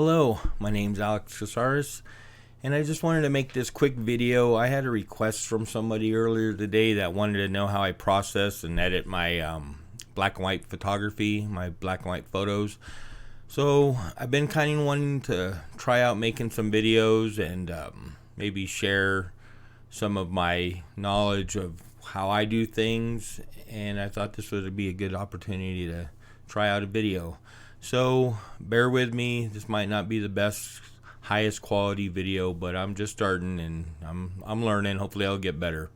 Hello, my name's Alex Casares, and I just wanted to make this quick video. I had a request from somebody earlier today that wanted to know how I process and edit my black and white photography, my black and white photos. So I've been kind of wanting to try out making some videos and maybe share some of my knowledge of how I do things, and I thought this would be a good opportunity to try out a video. So bear with me, this might not be the best, highest quality video, but I'm just starting and I'm learning. Hopefully I'll get better.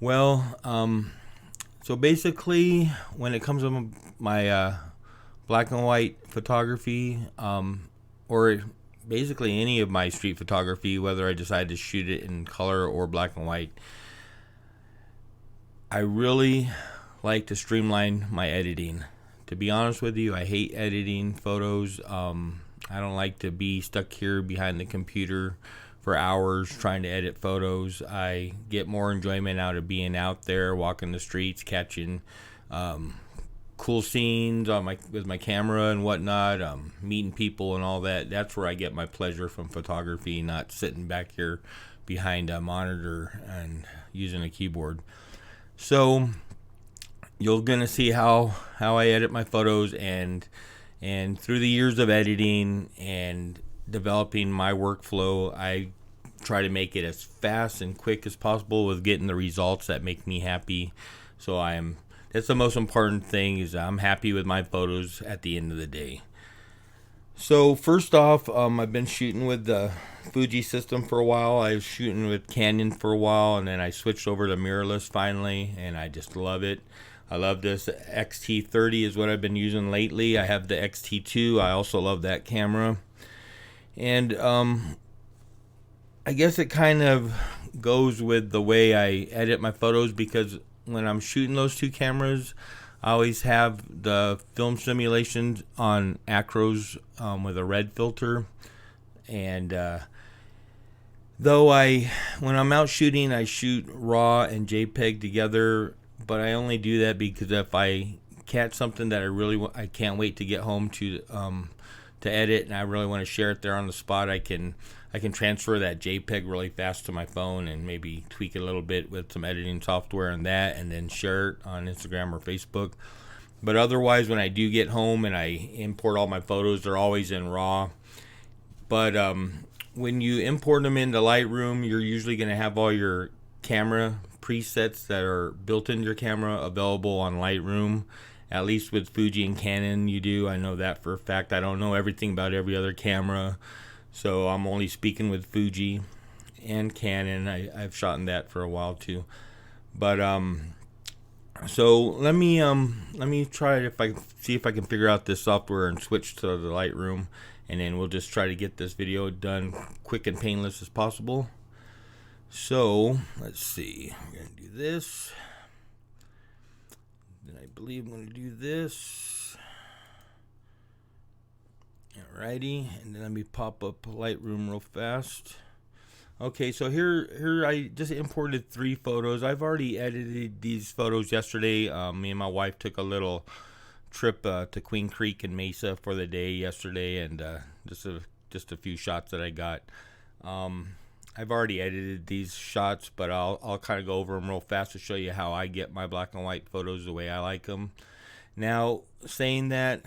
Well, so basically when it comes to my black and white photography, or basically any of my street photography, whether I decide to shoot it in color or black and white, I really like to streamline my editing. To be honest with you, I hate editing photos. I don't like to be stuck here behind the computer for hours trying to edit photos. I get more enjoyment out of being out there, walking the streets, catching cool scenes on with my camera and whatnot, meeting people and all that. That's where I get my pleasure from photography, not sitting back here behind a monitor and using a keyboard. So you're gonna see how I edit my photos, and through the years of editing and developing my workflow, I try to make it as fast and quick as possible with getting the results that make me happy. So that's the most important thing, is I'm happy with my photos at the end of the day. So first off, I've been shooting with the Fuji system for a while. I was shooting with Canon for a while, and then I switched over to mirrorless finally, and I just love it. I love this. XT30 is what I've been using lately. I have the XT2. I also love that camera. And I guess it kind of goes with the way I edit my photos, because when I'm shooting those two cameras, I always have the film simulations on acros with a red filter. And though when I'm out shooting, I shoot RAW and JPEG together, but I only do that because if I catch something that I can't wait to get home to edit, and I really want to share it there on the spot, I can transfer that JPEG really fast to my phone and maybe tweak it a little bit with some editing software and that, and then share it on Instagram or Facebook. But otherwise, when I do get home and I import all my photos, they're always in RAW. But when you import them into Lightroom, you're usually going to have all your camera presets that are built into your camera available on Lightroom. At least with Fuji and Canon you do. I know that for a fact. I don't know everything about every other camera, so I'm only speaking with Fuji and Canon. I've shot in that for a while too. But so let me try if I can figure out this software and switch to the Lightroom, and then we'll just try to get this video done quick and painless as possible. So let's see, we're gonna do this, then I believe I'm gonna do this. Alrighty, and then let me pop up Lightroom real fast. Okay, so here I just imported 3 photos. I've already edited these photos yesterday. Me and my wife took a little trip to Queen Creek and Mesa for the day yesterday, and just a few shots that I got. I've already edited these shots, but I'll kind of go over them real fast to show you how I get my black and white photos the way I like them. Now, saying that,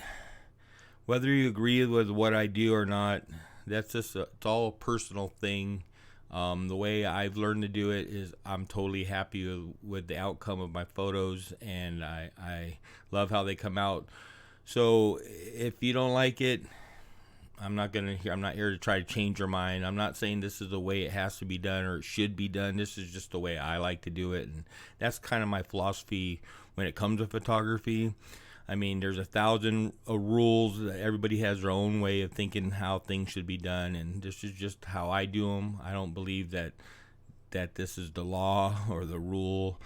whether you agree with what I do or not, that's just it's all a personal thing. The way I've learned to do it is I'm totally happy with the outcome of my photos, and I love how they come out. So if you don't like it, I'm not here to try to change your mind. I'm not saying this is the way it has to be done or it should be done. This is just the way I like to do it, and that's kind of my philosophy when it comes to photography. I mean, there's 1,000 rules. Everybody has their own way of thinking how things should be done, and this is just how I do them. I don't believe that this is the law or the rule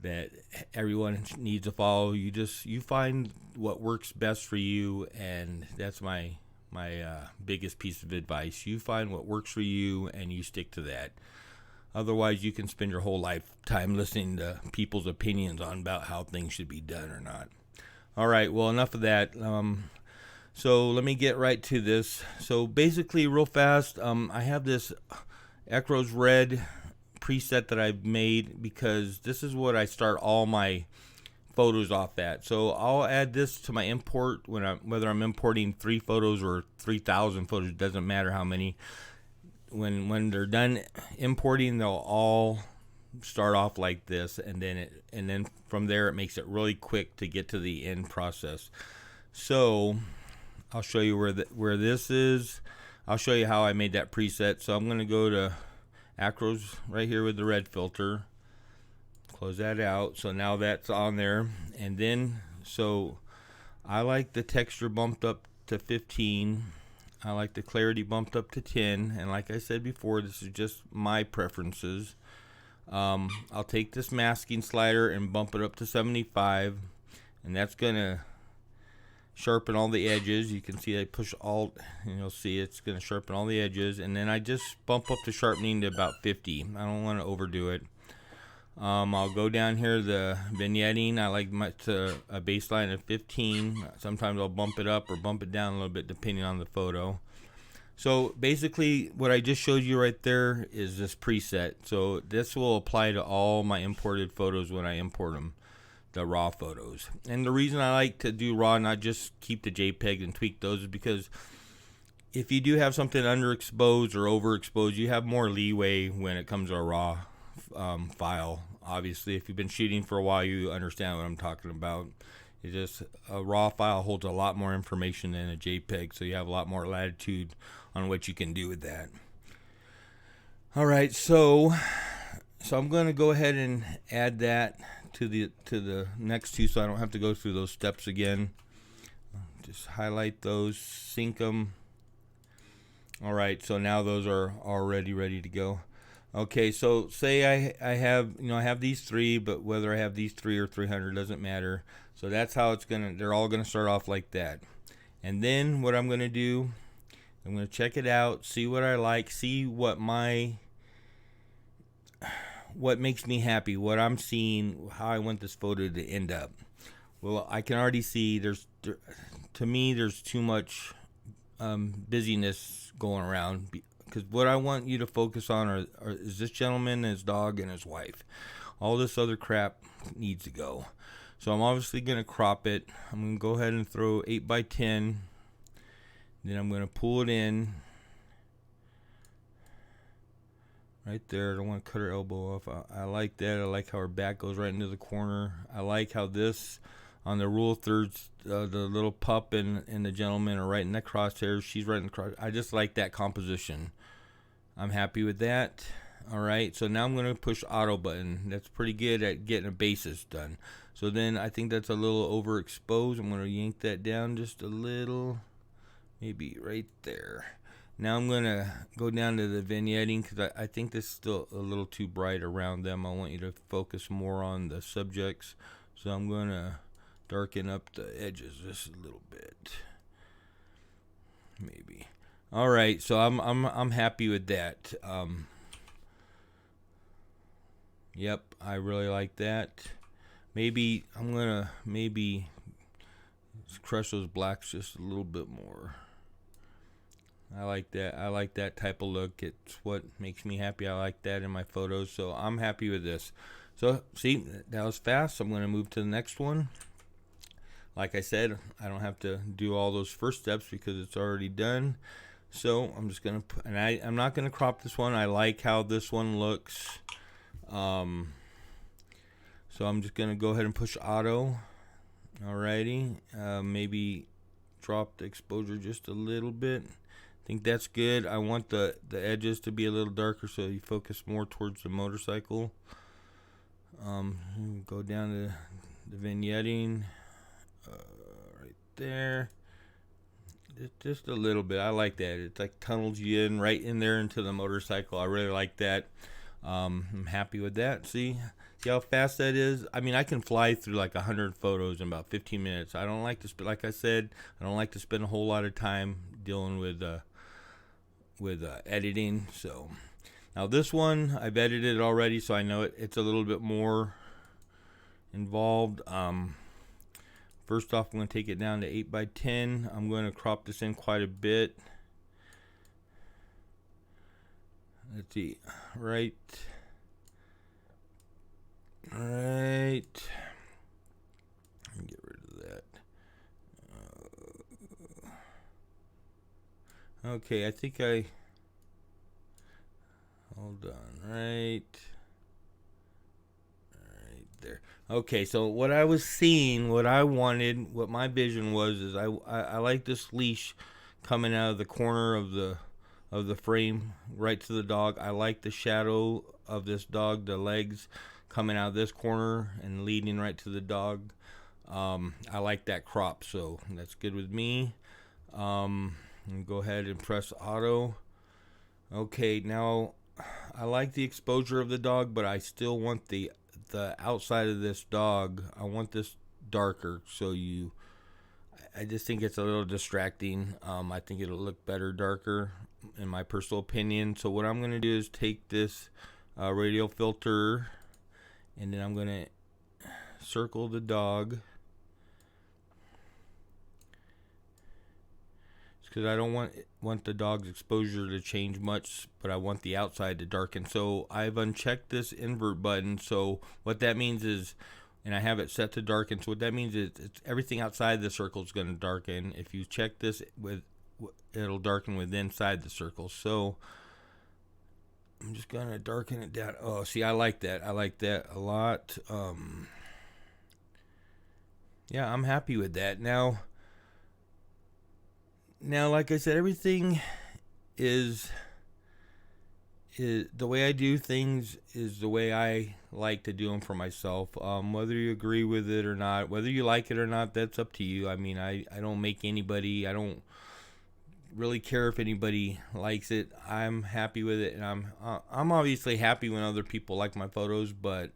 that everyone needs to follow. You find what works best for you, and that's my biggest piece of advice. You find what works for you and you stick to that. Otherwise, you can spend your whole lifetime listening to people's opinions on about how things should be done or not. All right, well, enough of that. So let me get right to this. So basically, real fast, I have this Ecros Red preset that I've made because this is what I start all my photos off at. So I'll add this to my import whether I'm importing 3 photos or 3,000 photos, doesn't matter how many. When they're done importing, they'll all start off like this, and then from there it makes it really quick to get to the end process. So I'll show you where this is. I'll show you how I made that preset. So I'm going to go to Acros right here with the red filter. Close that out. So now that's on there. And then, so I like the texture bumped up to 15. I like the clarity bumped up to 10. And like I said before, this is just my preferences. I'll take this masking slider and bump it up to 75. And that's going to sharpen all the edges. You can see I push Alt and you'll see it's going to sharpen all the edges. And then I just bump up the sharpening to about 50. I don't want to overdo it. I'll go down here, the vignetting, I like a baseline of 15. Sometimes I'll bump it up or bump it down a little bit depending on the photo. So basically what I just showed you right there is this preset. So this will apply to all my imported photos when I import them, the raw photos. And the reason I like to do raw, not just keep the JPEG and tweak those, is because if you do have something underexposed or overexposed, you have more leeway when it comes to a raw file. Obviously, if you've been shooting for a while, you understand what I'm talking about. It's just a raw file holds a lot more information than a JPEG, so you have a lot more latitude on what you can do with that. All right, so I'm going to go ahead and add that to the next two, so I don't have to go through those steps again. Just highlight those, sync them. All right, so now those are already ready to go. Okay, so say I have these 3, but whether I have these 3 or 300 doesn't matter. So that's how they're all gonna start off like that. And then what I'm gonna do, I'm gonna check it out, see what I like, see what makes me happy, what I'm seeing, how I want this photo to end up. Well, I can already see there's too much busyness going around. Because what I want you to focus on is this gentleman, his dog, and his wife. All this other crap needs to go. So I'm obviously going to crop it. I'm going to go ahead and throw 8x10. Then I'm going to pull it in. Right there. I don't want to cut her elbow off. I like that. I like how her back goes right into the corner. I like how this, on the rule of thirds, the little pup and the gentleman are right in the crosshairs. She's right in the cross. I just like that composition. I'm happy with that. All right, so now I'm going to push auto button. That's pretty good at getting a basis done. So then I think that's a little overexposed. I'm going to yank that down just a little, maybe right there. Now I'm going to go down to the vignetting because I think this is still a little too bright around them. I want you to focus more on the subjects. So I'm going to darken up the edges just a little bit, maybe. All right, so I'm happy with that. Yep, I really like that. Maybe I'm gonna crush those blacks just a little bit more. I like that. I like that type of look. It's what makes me happy. I like that in my photos, so I'm happy with this. So see, that was fast. I'm gonna move to the next one. Like I said, I don't have to do all those first steps because it's already done. So I'm just gonna and I'm not gonna crop this one. I like how this one looks. So I'm just gonna go ahead and push auto. Alrighty, maybe drop the exposure just a little bit. I think that's good. I want the edges to be a little darker so you focus more towards the motorcycle. Go down to the vignetting, right there. Just a little bit. I like that. It's like tunnels you in right in there into the motorcycle. I really like that. I'm happy with that. See how fast that is? I mean, I can fly through like 100 photos in about 15 minutes. I don't like to spend, like I said, I don't like to spend a whole lot of time dealing with editing. So now this one I've edited already, so I know it's a little bit more involved. First off, I'm going to take it down to 8x10. I'm going to crop this in quite a bit. Let's see, right. Get rid of that. Okay, I think hold on, right there. Okay, so what I was seeing, what I wanted, what my vision was, is I like this leash coming out of the corner of the frame right to the dog. I like the shadow of this dog, the legs coming out of this corner and leading right to the dog. I like that crop, so that's good with me. Go ahead and press auto. Okay, now I like the exposure of the dog, but I still want the outside of this dog. I want this darker, so I just think it's a little distracting. I think it'll look better darker, in my personal opinion. So what I'm going to do is take this radial filter, and then I'm going to circle the dog, because I don't want the dog's exposure to change much, but I want the outside to darken. So I've unchecked this invert button. So what that means is, and I have it set to darken, so what that means is it's everything outside the circle is going to darken. If you check this, it'll darken with inside the circle. So I'm just going to darken it down. Oh, see, I like that. I like that a lot. Yeah, I'm happy with that. Now, like I said, everything is the way I do things is the way I like to do them for myself. Whether you agree with it or not, whether you like it or not, that's up to you. I mean, I don't make anybody. I don't really care if anybody likes it. I'm happy with it, and I'm obviously happy when other people like my photos, but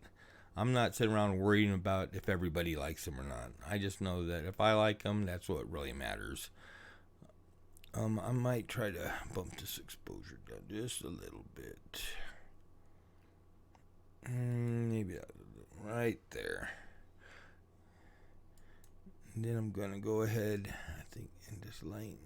I'm not sitting around worrying about if everybody likes them or not. I just know that if I like them, that's what really matters. I might try to bump this exposure down just a little bit. Maybe right there. And then I'm going to go ahead, I think, and just lighten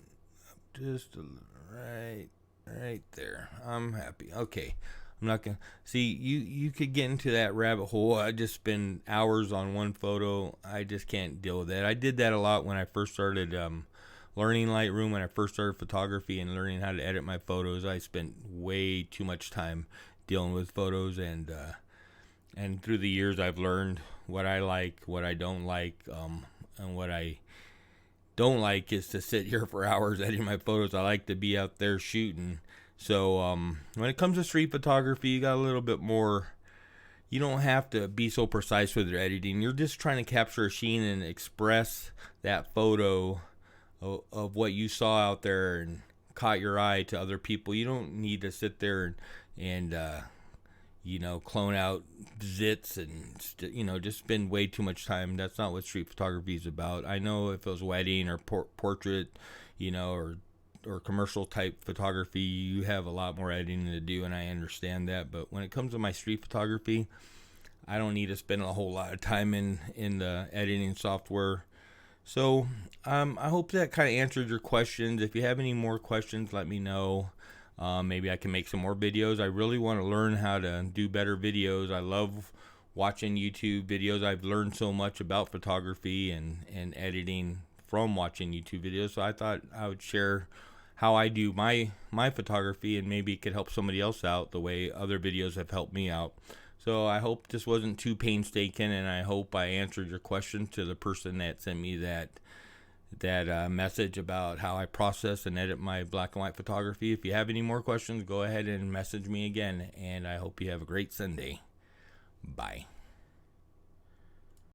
up just a little. Right there. I'm happy. Okay. I'm not going to... See, you could get into that rabbit hole. I just spend hours on one photo. I just can't deal with that. I did that a lot when I first started... learning Lightroom, when I first started photography and learning how to edit my photos. I spent way too much time dealing with photos, and through the years I've learned what I like, what I don't like, and what I don't like is to sit here for hours editing my photos. I like to be out there shooting. So when it comes to street photography, you got a little bit more. You don't have to be so precise with your editing. You're just trying to capture a scene and express that photo of what you saw out there and caught your eye to other people. You don't need to sit there and clone out zits and just spend way too much time. That's not what street photography is about. I know if it was wedding or portrait, or commercial type photography, you have a lot more editing to do, and I understand that. But when it comes to my street photography, I don't need to spend a whole lot of time in the editing software. So I hope that kind of answered your questions. If you have any more questions, let me know. Maybe I can make some more videos. I really want to learn how to do better videos. I love watching YouTube videos. I've learned so much about photography and editing from watching YouTube videos. So I thought I would share how I do my photography, and maybe it could help somebody else out the way other videos have helped me out. So I hope this wasn't too painstaking, and I hope I answered your question to the person that sent me that message about how I process and edit my black and white photography. If you have any more questions, go ahead and message me again, and I hope you have a great Sunday. Bye.